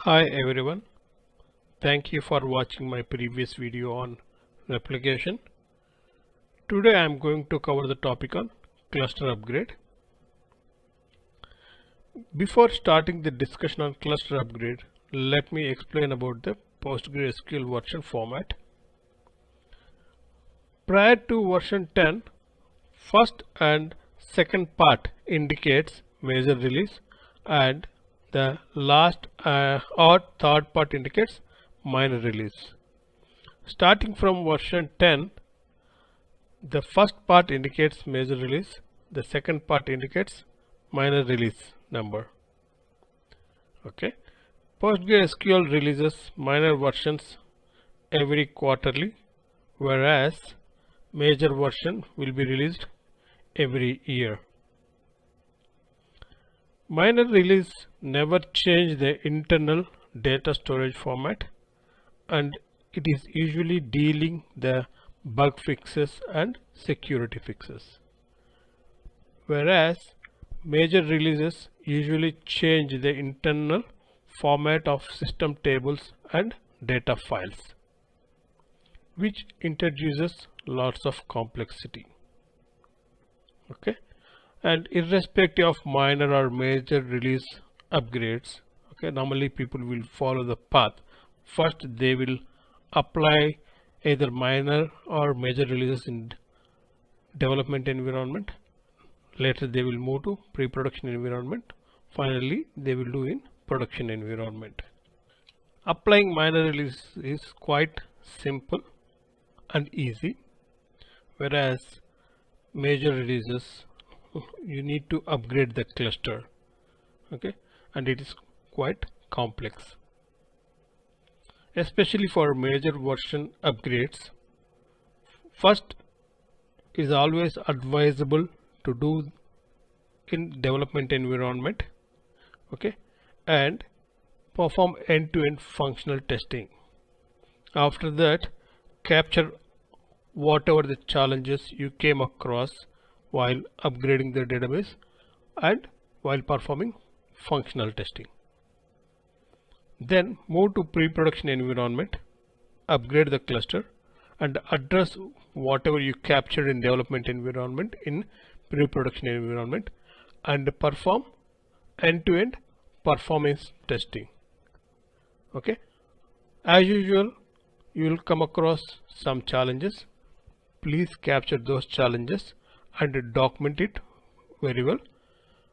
Hi everyone, thank you for watching my previous video on replication. Today I am going to cover the topic on cluster upgrade. Before starting the discussion on cluster upgrade, let me explain about the PostgreSQL version format. Prior to version 10, first and second part indicates major release and the last or third part indicates minor release. Starting from version 10, the first part indicates major release, the second part indicates minor release number. Okay, PostgreSQL releases minor versions every quarterly, whereas major version will be released every year. Minor release never change the internal data storage format, and it is usually dealing the bug fixes and security fixes, whereas major releases usually change the internal format of system tables and data files, which introduces lots of complexity. Okay, and irrespective of minor or major release upgrades, okay, normally people will follow the path. First they will apply either minor or major releases in development environment, later they will move to pre-production environment, finally they will do in production environment. Applying minor release is quite simple and easy, whereas major releases you need to upgrade the cluster, okay, and it is quite complex. Especially for major version upgrades, first is always advisable to do in development environment, okay, and perform end-to-end functional testing. After that, capture whatever the challenges you came across while upgrading the database and while performing functional testing. Then move to pre-production environment, upgrade the cluster and address whatever you captured in development environment in pre-production environment and perform end-to-end performance testing. Okay, as usual you will come across some challenges. Please capture those challenges and document it very well,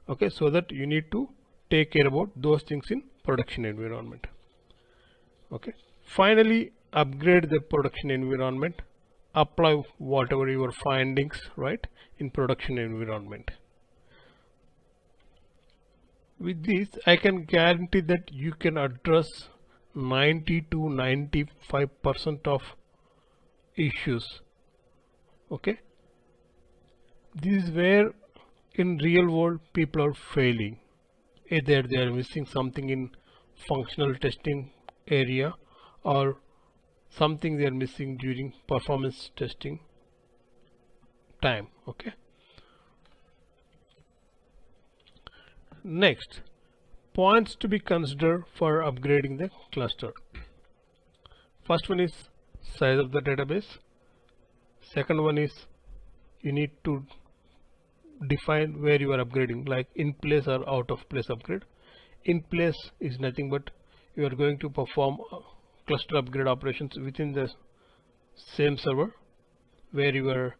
okay, so that you need to take care about those things in production environment. Okay, finally upgrade the production environment, apply whatever your findings right in production environment. With this I can guarantee that you can address 90 to 95% of issues. Okay, this is where in real world people are failing. Either they are missing something in functional testing area or something they are missing during performance testing time. Okay, next, points to be considered for upgrading the cluster. First one is size of the database. Second one is you need to define where you are upgrading, like in place or out of place upgrade. In place is nothing but you are going to perform cluster upgrade operations within the same server where your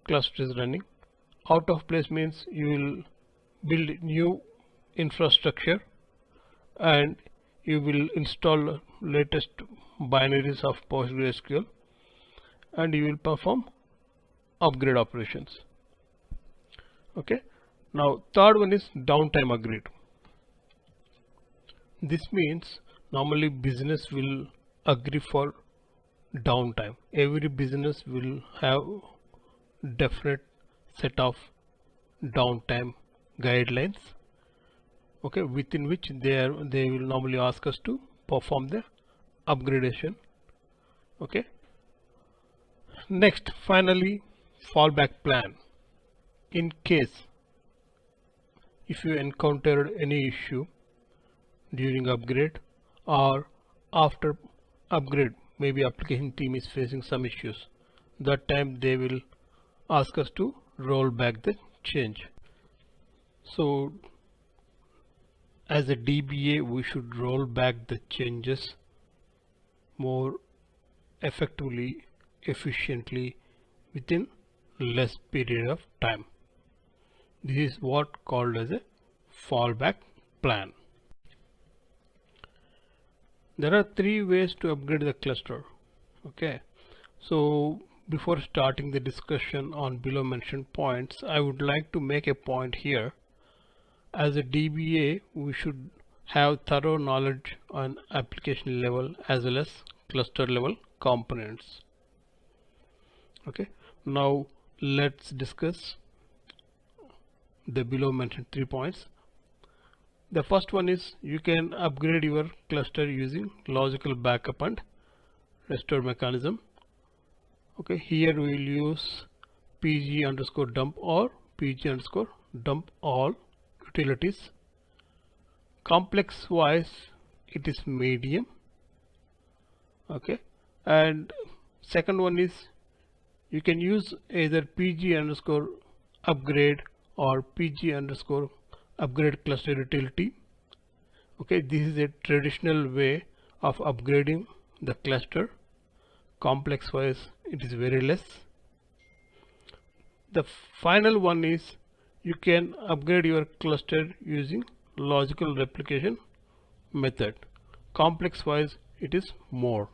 cluster is running. Out of place means you will build new infrastructure and you will install latest binaries of PostgreSQL and you will perform upgrade operations. Okay, now third one is downtime upgrade. This means normally business will agree for downtime. Every business will have definite set of downtime guidelines, okay, within which they will normally ask us to perform the upgradation. Okay, next, finally, fallback plan. In case if you encountered any issue during upgrade or after upgrade, maybe application team is facing some issues. That time they will ask us to roll back the change. So as a DBA, we should roll back the changes more effectively, efficiently, within less period of time. This is what called as a fallback plan. There are three ways to upgrade the cluster. Okay, so before starting the discussion on below mentioned points, I would like to make a point here. As a DBA, we should have thorough knowledge on application level as well as cluster level components. Okay, now let's discuss the below mentioned 3 points. The first one is you can upgrade your cluster using logical backup and restore mechanism. Okay, here we will use pg_dump or pg_dump all utilities. Complex wise it is medium. Okay, and second one is you can use either pg_upgrade or pg_upgrade cluster utility. Okay, this is a traditional way of upgrading the cluster. Complex wise it is very less. The final one is you can upgrade your cluster using logical replication method. Complex wise it is more.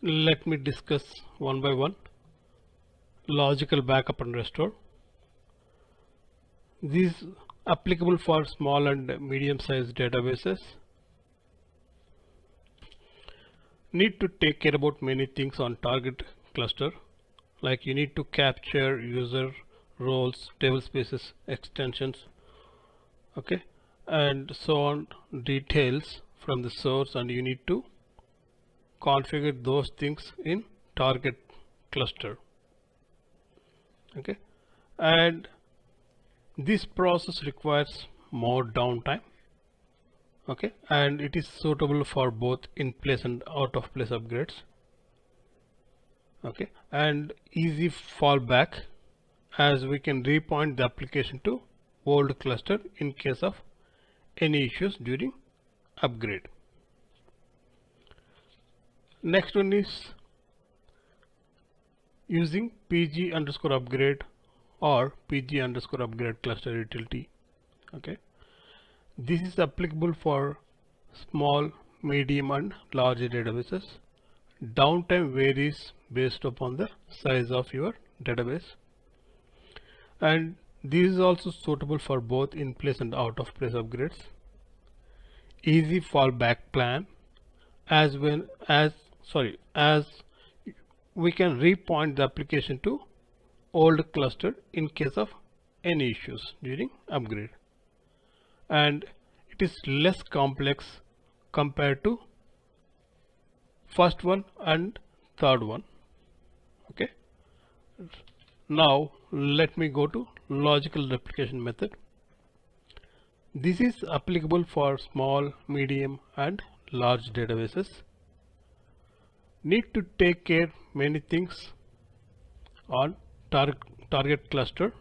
Let me discuss one by one. Logical backup and restore. This is applicable for small and medium sized databases. Need to take care about many things on target cluster, like you need to capture user roles, table spaces, extensions, okay, and so on, details from the source, and you need to configure those things in target cluster. Okay, and this process requires more downtime. Okay, and it is suitable for both in place and out of place upgrades. Okay, and easy fallback, as we can repoint the application to old cluster in case of any issues during upgrade. Next one is using pg_upgrade or pg_upgrade cluster utility. Okay, this is applicable for small, medium and large databases. Downtime varies based upon the size of your database, and this is also suitable for both in place and out of place upgrades. Easy fallback plan, as we can repoint the application to old cluster in case of any issues during upgrade, and it is less complex compared to first one and third one. Okay, now let me go to logical replication method. This is applicable for small, medium and large databases. Need to take care many things on target cluster.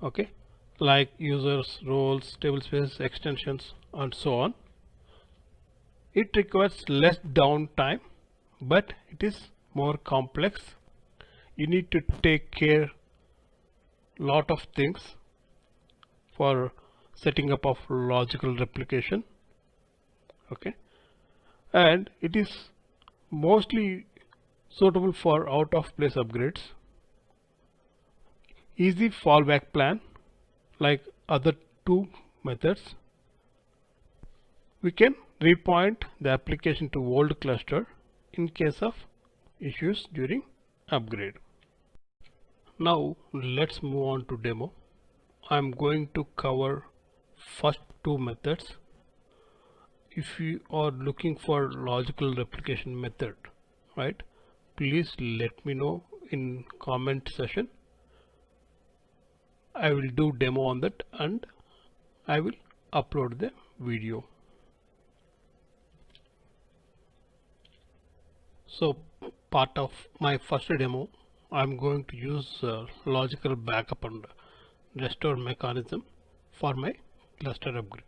Okay, like users, roles, table spaces, extensions and so on. It requires less downtime, but it is more complex. You need to take care lot of things for setting up of logical replication. Okay, and it is mostly suitable for out of place upgrades. Easy fallback plan, like other two methods. We can repoint the application to old cluster in case of issues during upgrade. Now let's move on to demo. I'm going to cover first two methods. If you are looking for logical replication method, right, please let me know in comment section. I will do demo on that and I will upload the video. So part of my first demo, I'm going to use logical backup and restore mechanism for my cluster upgrade.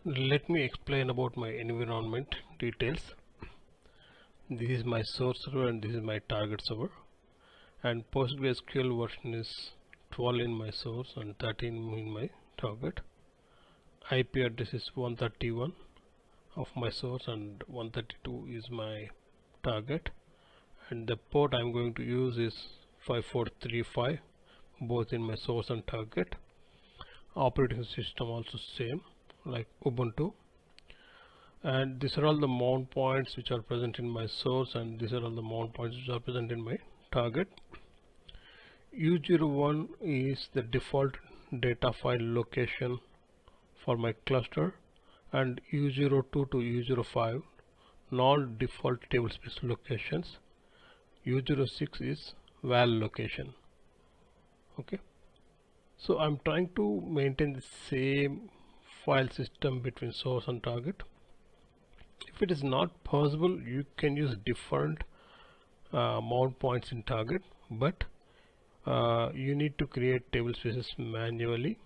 Let me explain about my environment details. This is my source server and this is my target server, and PostgreSQL version is 12 in my source and 13 in my target. IP address is 131 of my source and 132 is my target, and the port I'm going to use is 5435, both in my source and target. Operating system also same like Ubuntu, and these are all the mount points which are present in my source, and these are all the mount points which are present in my target. U01 is the default data file location for my cluster, and U02 to U05 non-default tablespace locations. U06 is val location. Okay, so I'm trying to maintain the same file system between source and target. If it is not possible, you can use different mount points in target, but you need to create table spaces manually.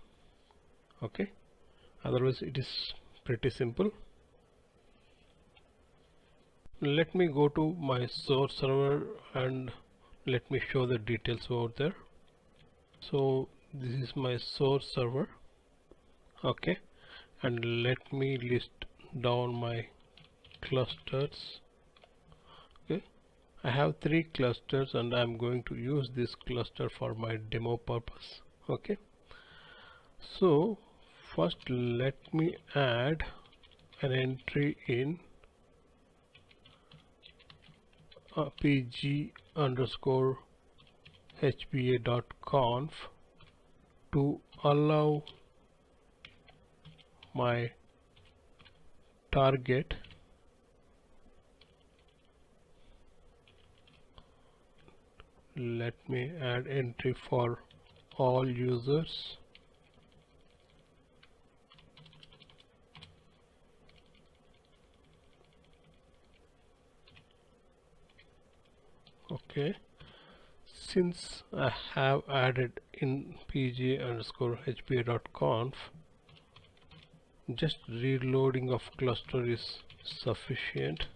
Okay, otherwise it is pretty simple. Let me go to my source server and let me show the details over there. So this is my source server. Okay, and let me list down my clusters. Okay, I have 3 clusters and I'm going to use this cluster for my demo purpose. Okay, so first let me add an entry in pg_hba.conf to allow my target let me add entry for all users. Okay, since I have added in pg_hba.conf, just reloading of cluster is sufficient.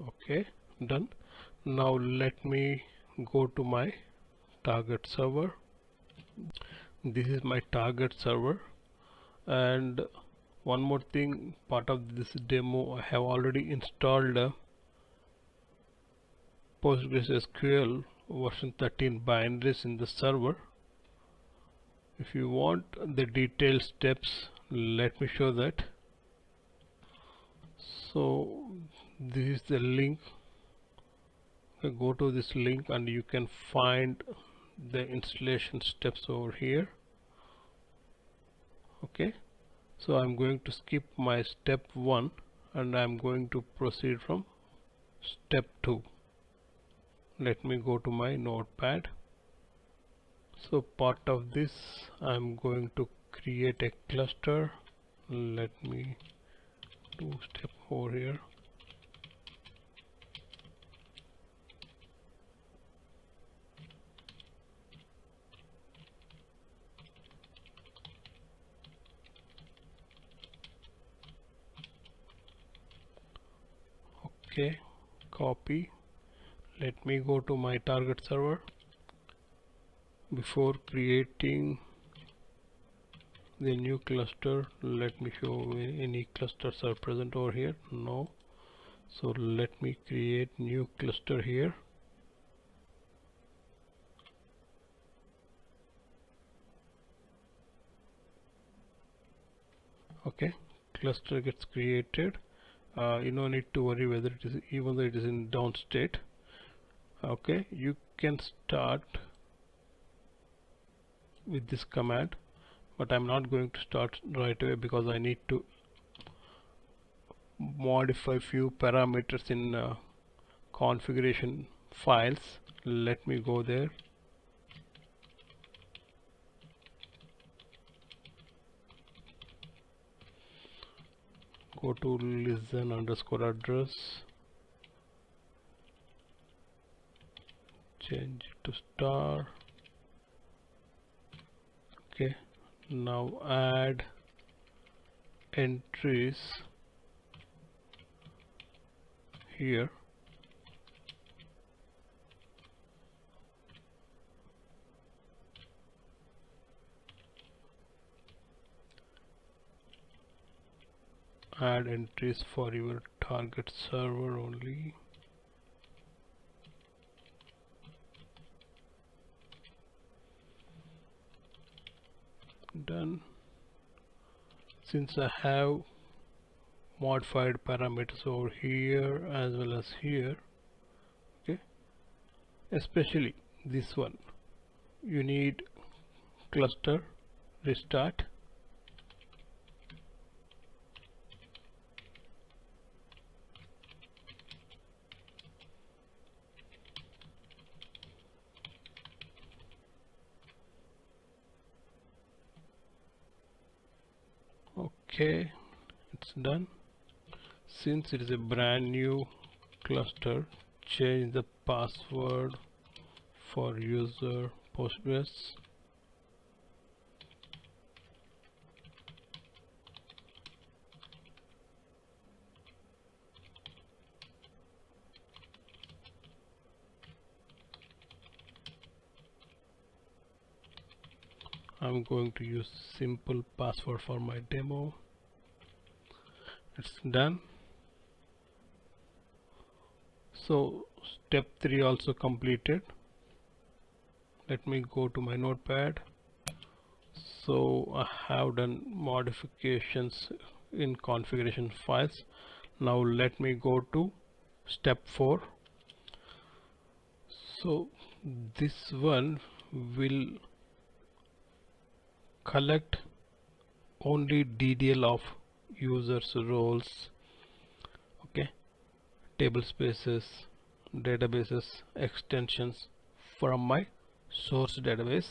Okay, done. Now let me go to my target server. This is my target server, and one more thing, part of this demo I have already installed PostgreSQL version 13 binaries in the server. If you want the detailed steps, let me show that. So this is the link. Okay, go to this link and you can find the installation steps over here. Okay, so I'm going to skip my step 1 and I'm going to proceed from step 2. Let me go to my notepad. So part of this, I'm going to create a cluster. Let me do step over here. Okay, copy. Let me go to my target server. Before creating the new cluster, let me show any clusters are present over here. No, so let me create new cluster here. Okay, cluster gets created. You don't need to worry whether it is, even though it is in down state. Okay, you can start with this command, but I'm not going to start right away because I need to modify few parameters in configuration files. Let me go there. go to listen underscore address, change it to star. Okay, now add entries here. Add entries for your target server only. Done. Since I have modified parameters over here as well as here, okay, especially this one, you need cluster restart. Okay, it's done. Since it is a brand new cluster, change the password for user Postgres. I'm going to use simple password for my demo. It's done. So step 3 also completed. Let me go to my notepad. So I have done modifications in configuration files. Now let me go to step 4. So this one will collect only DDL of users roles, okay, table spaces, databases, extensions from my source database,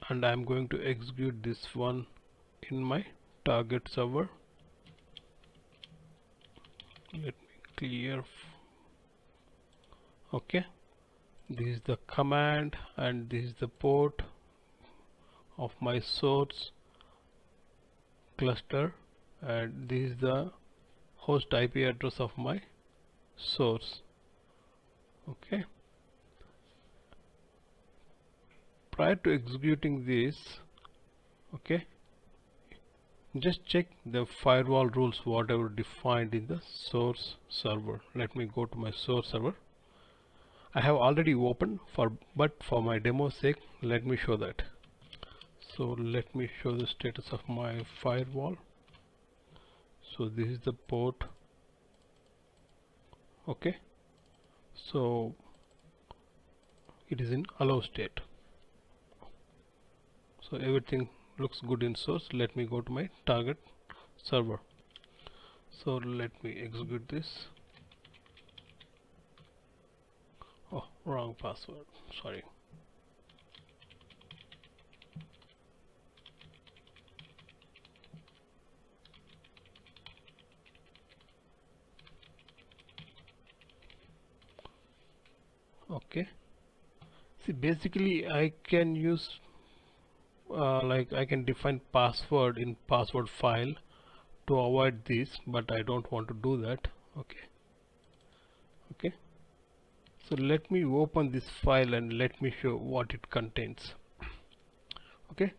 and I'm going to execute this one in my target server. Let me clear. Okay, this is the command and this is the port of my source cluster, and this is the host IP address of my source. Okay, prior to executing this, okay, just check the firewall rules whatever defined in the source server. Let me go to my source server. I have already opened but for my demo sake, let me show that. So let me show the status of my firewall. So this is the port. Okay, so it is in allow state. So everything looks good in source. Let me go to my target server. So let me execute this. Oh, wrong password, sorry. Okay, see, basically I can use like I can define password in password file to avoid this, but I don't want to do that. Okay, so let me open this file and let me show what it contains. Okay,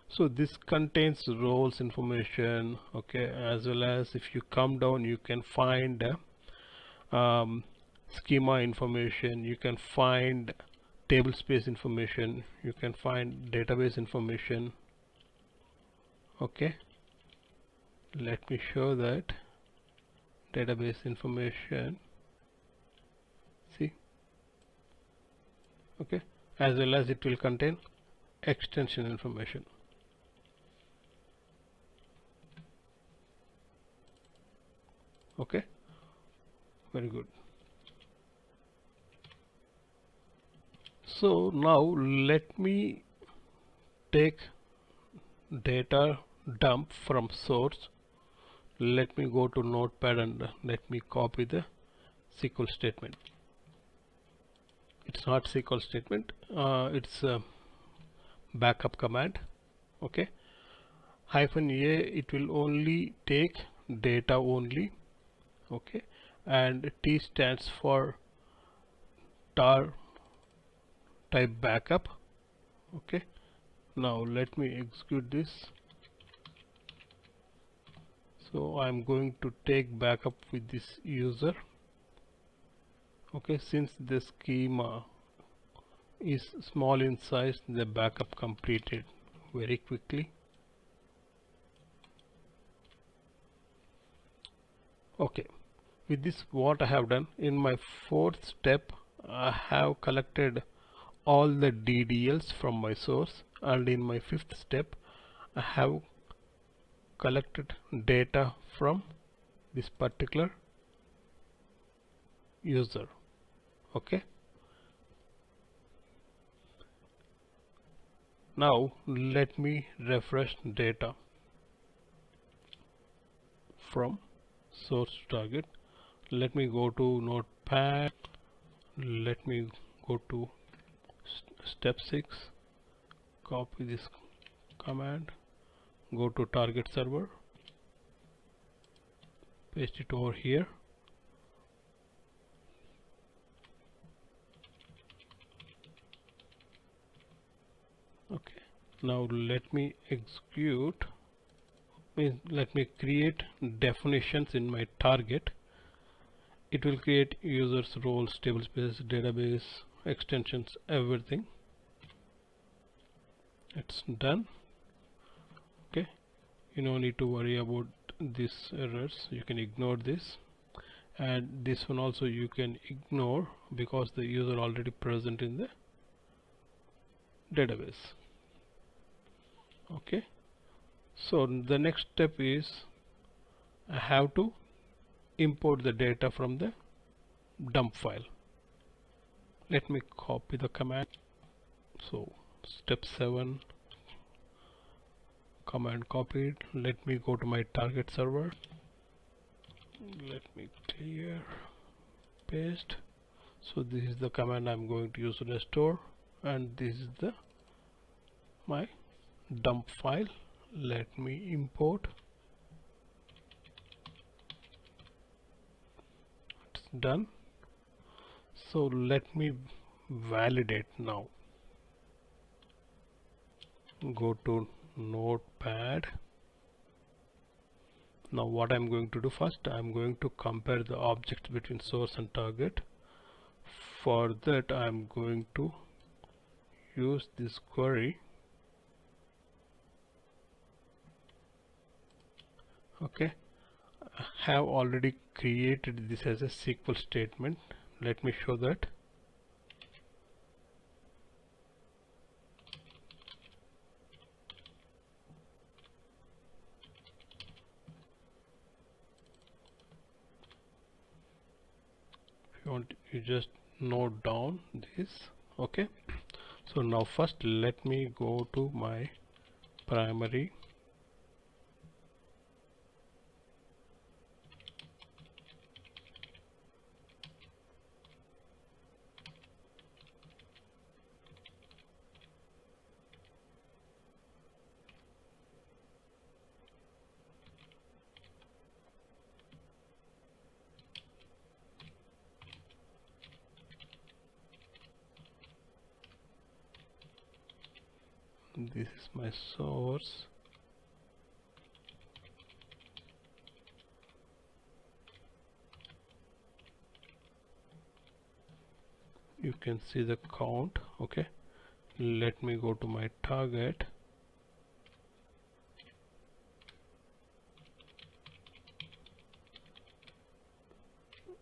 so this contains roles information, okay, as well as if you come down you can find schema information, you can find table space information, you can find database information. Okay, let me show that database information. See, okay, as well as it will contain extension information. Okay, very good. So now let me take data dump from source let me go to Notepad and let me copy the SQL statement. It's not SQL statement, it's a backup command. Okay, -a, it will only take data only. Okay, and T stands for tar type backup. Okay, now let me execute this. So I'm going to take backup with this user. Okay, since the schema is small in size, the backup completed very quickly. Okay, with this what I have done, in my fourth step I have collected all the DDLs from my source, and in my fifth step I have collected data from this particular user. Okay, now let me refresh data from source to target. Let me go to Notepad, let me go to step 6, copy this command, go to target server, paste it over here. Okay, now let me execute, means let me create definitions in my target. It will create users, roles, table space, database, extensions, everything. It's done. Okay, you don't need to worry about these errors, you can ignore this, and this one also you can ignore because the user already present in the database. Okay, so the next step is I have to import the data from the dump file. Let me copy the command. So step 7, command copied. Let me go to my target server, let me clear, paste. So this is the command I'm going to use to restore, and this is the my dump file. Let me import. It's done. So let me validate now. Go to Notepad. Now what I'm going to do first, I'm going to compare the objects between source and target. For that I'm going to use this query. Okay, I have already created this as a SQL statement. Let me show that. If you want, you just note down this. Okay, so now first let me go to my primary. This is my source. You can see the count. Okay, let me go to my target.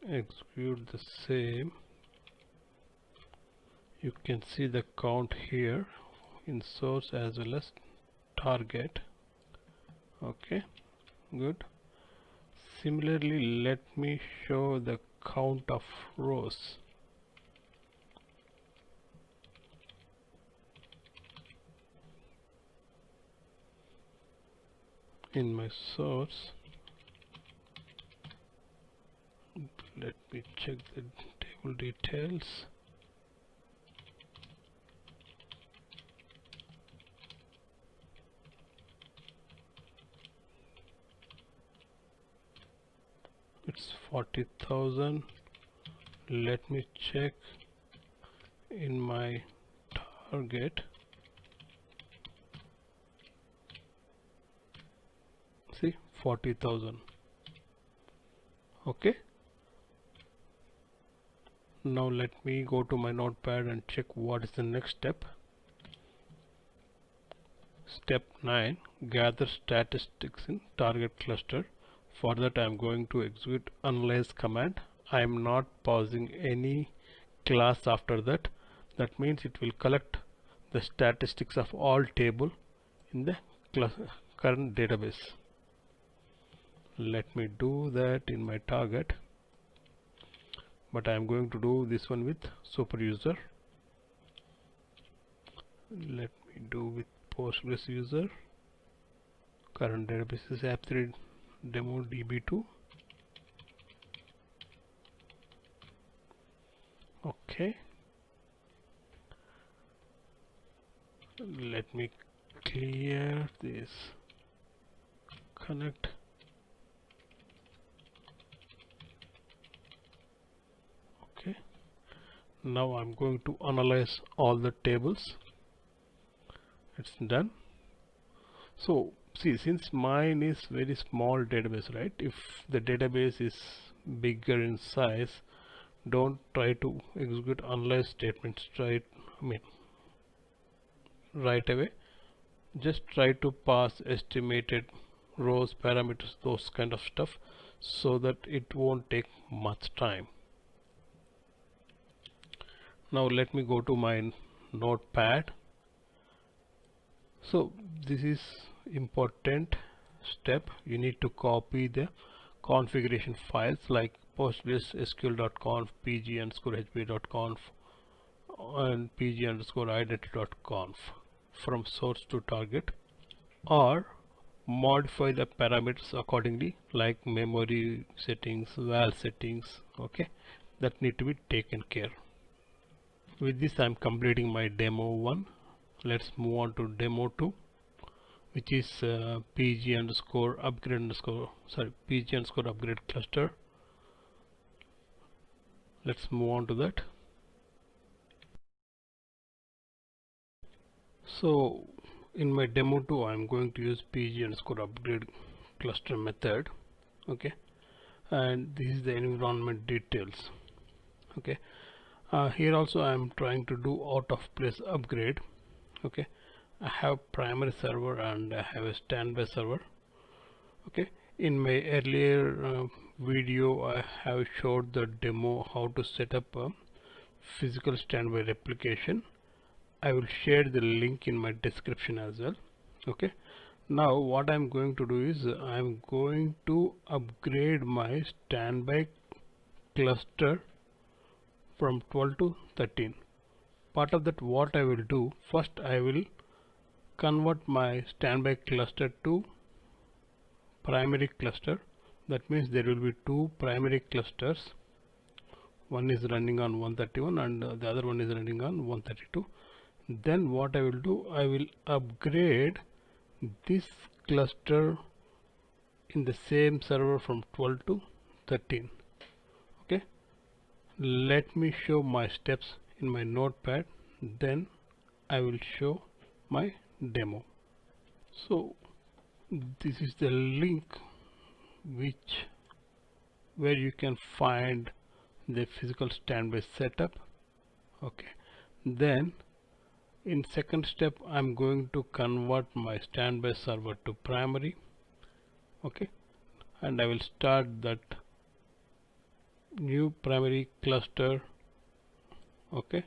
Execute the same. You can see the count here in source as well as target. Okay, good. Similarly, let me show the count of rows. In my source, check the table details. It's 40,000. Let me check in my target. See, 40,000. Okay. Now let me go to my notepad and check what is the next step. Step 9, gather statistics in target cluster. For that I am going to execute analyze command. I am not pausing any class after that. That means it will collect the statistics of all table in the current database. Let me do that in my target, but I am going to do this one with super user. Let me do with Postgres user. Current database is app3 demo db2. Okay, let me clear this. Connect. Okay, now I'm going to analyze all the tables. It's done. So see, since mine is very small database, right? If the database is bigger in size, don't try to execute analyze statements right away. Just try to pass estimated rows, parameters, those kind of stuff, so that it won't take much time. Now let me go to my notepad. So this is important step. You need to copy the configuration files like PostgreSQL.conf, pg_hp.conf and pg_identity.conf from source to target, or modify the parameters accordingly like memory settings, val settings. Okay, that need to be taken care. With this I am completing my demo 1. Let's move on to demo 2, which is pg_upgrade cluster. Let's move on to that. So in my demo 2 I am going to use pg_upgrade cluster method. Okay, and this is the environment details. Okay, here also I am trying to do out of place upgrade. Okay, I have primary server and I have a standby server. Okay, in my earlier video I have showed the demo how to set up a physical standby replication. I will share the link in my description as well. Okay, now what I'm going to do is I'm going to upgrade my standby cluster from 12 to 13. Part of that, what I will do, first I will convert my standby cluster to primary cluster. That means there will be two primary clusters. One is running on 131 and the other one is running on 132. Then what I will do, I will upgrade this cluster in the same server from 12 to 13. Okay, let me show my steps in my notepad, then I will show my demo. So this is the link where you can find the physical standby setup. Okay, then in second step I'm going to convert my standby server to primary. Okay, and I will start that new primary cluster. Okay,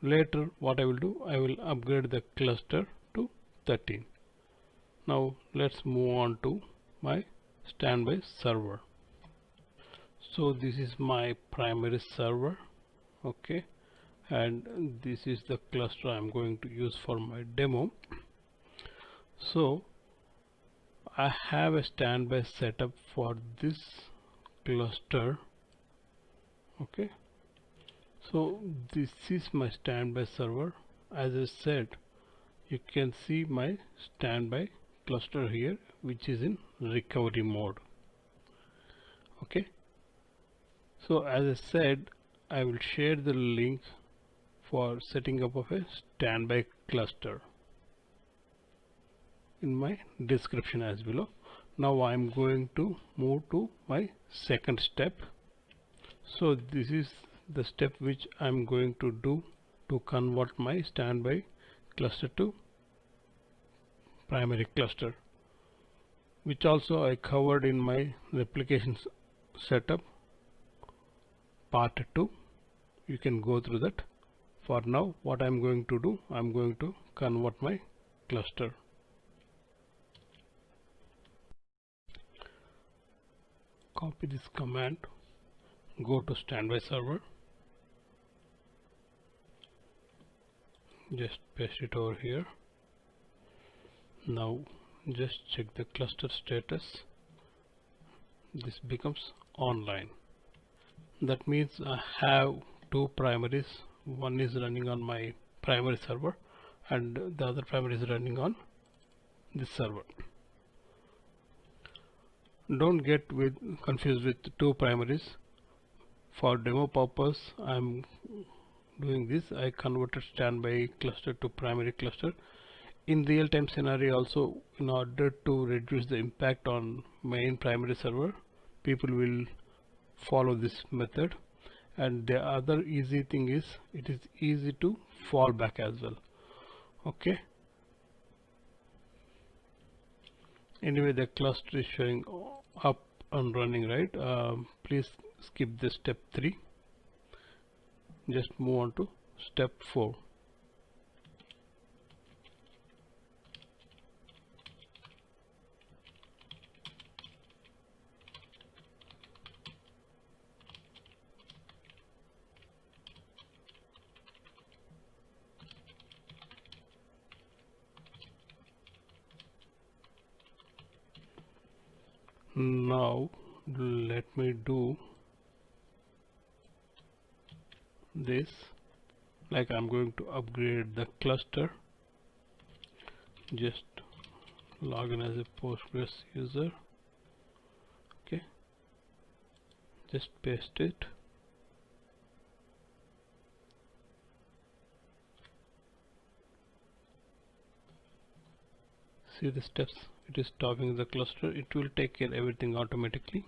later what I will do, I will upgrade the cluster to 13. Now let's move on to my standby server. So this is my primary server. Okay, and this is the cluster I'm going to use for my demo. So I have a standby setup for this cluster. Okay, so this is my standby server. As I said, you can see my standby cluster here, which is in recovery mode. Okay, so as I said, I will share the link for setting up of a standby cluster in my description as below. Now I'm going to move to my second step. So this is the step which I'm going to do to convert my standby cluster to primary cluster, which also I covered in my replication setup part 2. You can go through that. For now, what I'm going to do, I'm going to convert my cluster. Copy this command, go to standby server, just paste it over here. Now just check the cluster status. This becomes online. That means I have two primaries. One is running on my primary server and the other primary is running on this server. Don't get confused with two primaries. For demo purpose, I'm doing this. I converted standby cluster to primary cluster. In real-time scenario also, in order to reduce the impact on main primary server, people will follow this method. And the other easy thing is, it is easy to fall back as well. Okay, anyway, the cluster is showing up and running, right? Please skip the step 3, just move on to step 4. Now let me do this, like I'm going to upgrade the cluster. Just log in as a Postgres user. Okay, just paste it. See the steps, it is stopping the cluster. It will take care everything automatically.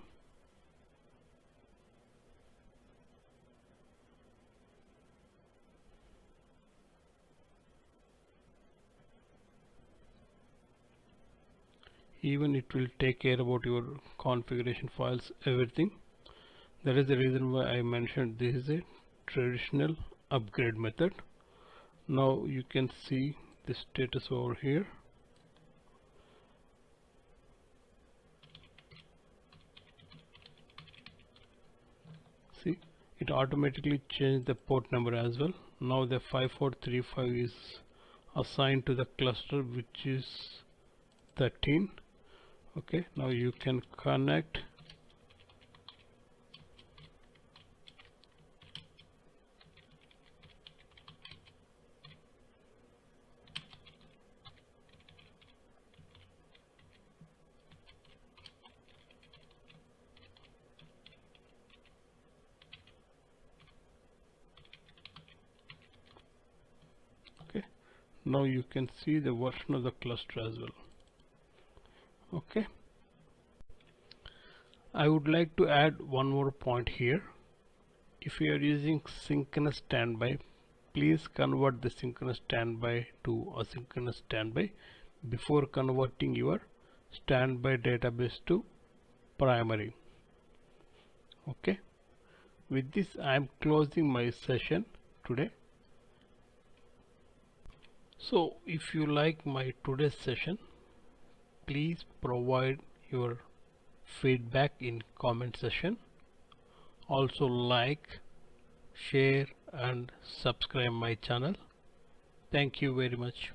Even it will take care about your configuration files, everything. That is the reason why I mentioned this is a traditional upgrade method. Now you can see the status over here. See, it automatically changed the port number as well. Now the 5435 is assigned to the cluster, which is 13. Okay, now you can connect. Okay, now you can see the version of the cluster as well. Okay, I would like to add one more point here. If you are using synchronous standby, please convert the synchronous standby to asynchronous standby before converting your standby database to primary. Okay, with this I am closing my session today. So if you like my today's session, please provide your feedback in comment section. Also like, share and subscribe my channel. Thank you very much.